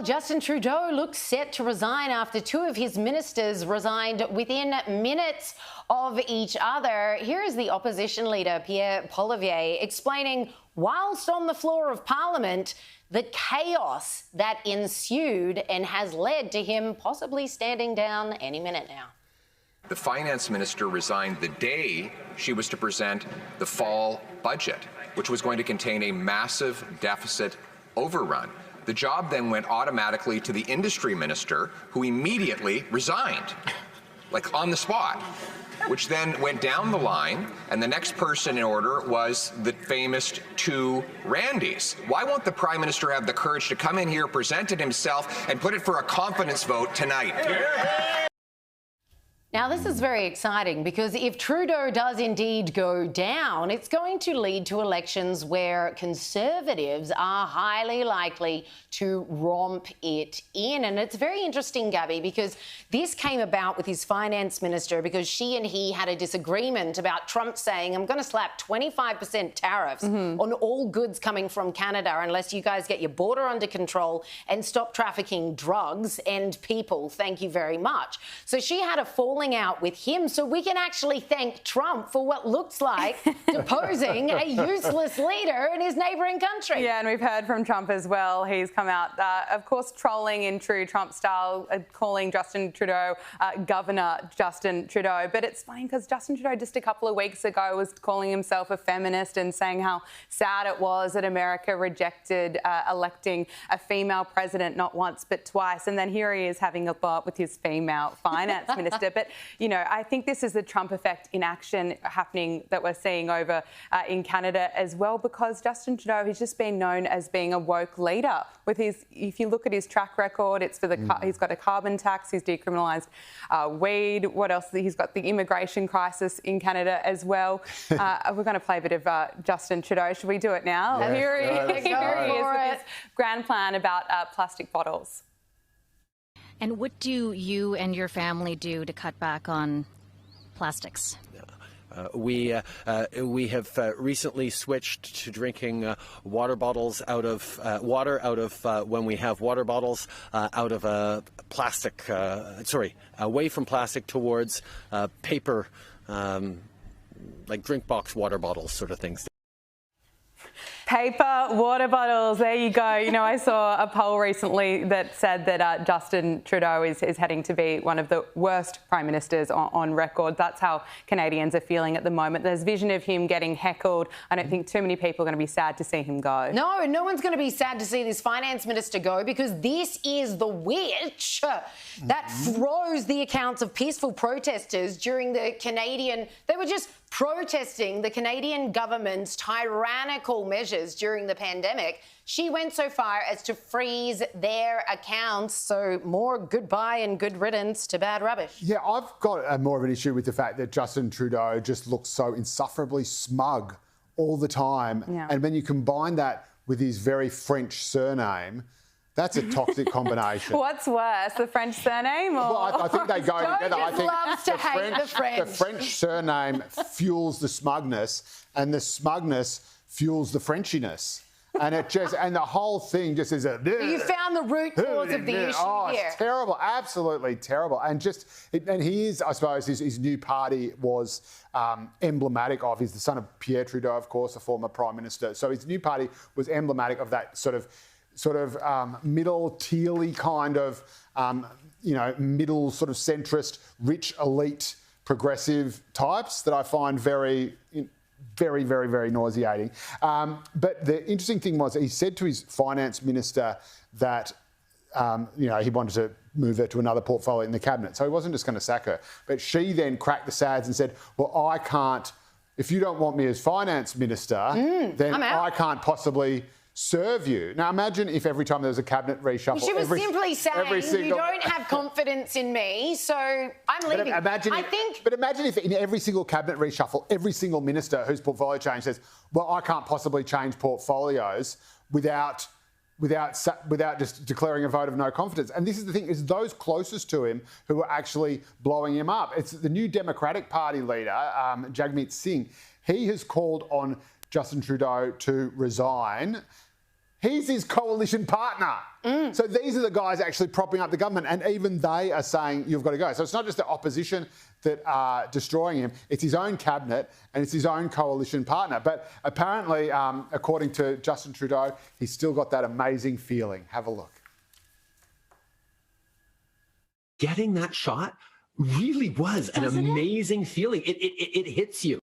Justin Trudeau looks set to resign after two of his ministers resigned within minutes of each other. Here is the opposition leader, Pierre Poilievre, explaining, whilst on the floor of Parliament, the chaos that ensued and has led to him possibly standing down any minute now. The finance minister resigned the day she was to present the fall budget, which was going to contain a massive deficit overrun. The job then went automatically to the industry minister, who immediately resigned, like on the spot, which then went down the line, and the next person in order was the famous two Randys. Why won't the Prime Minister have the courage to come in here, present it himself, and put it for a confidence vote tonight? Now, this is very exciting because if Trudeau does indeed go down, it's going to lead to elections where Conservatives are highly likely to romp it in. And it's very interesting, Gabby, because this came about with his finance minister because she and he had a disagreement about Trump saying, I'm going to slap 25% tariffs on all goods coming from Canada unless you guys get your border under control and stop trafficking drugs and people. Thank you very much. So she had a falling out with him, so we can actually thank Trump for what looks like deposing a useless leader in his neighbouring country. Yeah, and we've heard from Trump as well. He's come out, of course, trolling in true Trump style, calling Justin Trudeau Governor Justin Trudeau. But it's funny because Justin Trudeau just a couple of weeks ago was calling himself a feminist and saying how sad it was that America rejected electing a female president not once but twice. And then here he is having a thought with his female finance minister. But you know, I think this is the Trump effect in action happening that we're seeing over in Canada as well, because Justin Trudeau has just been known as being a woke leader. With his, if you look at his track record, it's for the he's got a carbon tax, he's decriminalised weed. What else? He's got the immigration crisis in Canada as well. We're going to play a bit of Justin Trudeau. Should we do it now? Yes, Here he is with his grand plan about plastic bottles. And what do you and your family do to cut back on plastics? We have recently switched to drinking water bottles out of when we have water bottles out of plastic. Away from plastic towards paper, like drink box water bottles, sort of things. Paper water bottles, there you go. You know, I saw a poll recently that said that Justin Trudeau is heading to be one of the worst prime ministers on record. That's how Canadians are feeling at the moment. There's vision of him getting heckled. I don't think too many people are going to be sad to see him go. No one's going to be sad to see this finance minister go, because this is the witch that froze the accounts of peaceful protesters during the Canadian... They were just protesting the Canadian government's tyrannical measures during the pandemic. She went so far as to freeze their accounts. So more goodbye and good riddance to bad rubbish. Yeah, I've got more of an issue with the fact that Justin Trudeau just looks so insufferably smug all the time. Yeah. And when you combine that with his very French surname, that's a toxic combination. What's worse, the French surname? Or... Well, I think they go together. I think loves to hate the French. The French surname fuels the smugness, and the smugness fuels the Frenchiness. And it just, and the whole thing just is a... You found the root cause of the issue here. It's terrible, absolutely terrible. And just, and he is, I suppose, his new party was emblematic of, he's the son of Pierre Trudeau, of course, a former Prime Minister. So his new party was emblematic of that sort of middle tealy kind of, middle sort of centrist, rich elite, progressive types that I find very, very, very nauseating. But the interesting thing was he said to his finance minister that, he wanted to move her to another portfolio in the cabinet. So he wasn't just going to sack her. But she then cracked the sads and said, well, I can't, if you don't want me as finance minister, then I can't possibly serve you. Now, imagine if every time there was a cabinet reshuffle... She was simply saying, you don't have confidence in me, so I'm leaving. But imagine if in every single cabinet reshuffle, every single minister whose portfolio change says, well, I can't possibly change portfolios without just declaring a vote of no confidence. And this is the thing, it's those closest to him who are actually blowing him up. It's the new Democratic Party leader, Jagmeet Singh. He has called on Justin Trudeau to resign. He's his coalition partner. So these are the guys actually propping up the government, and even they are saying you've got to go. So it's not just the opposition that are destroying him, it's his own cabinet and it's his own coalition partner. But apparently, according to Justin Trudeau, he's still got that amazing feeling. Have a look. Getting that shot really was an amazing feeling. It hits you.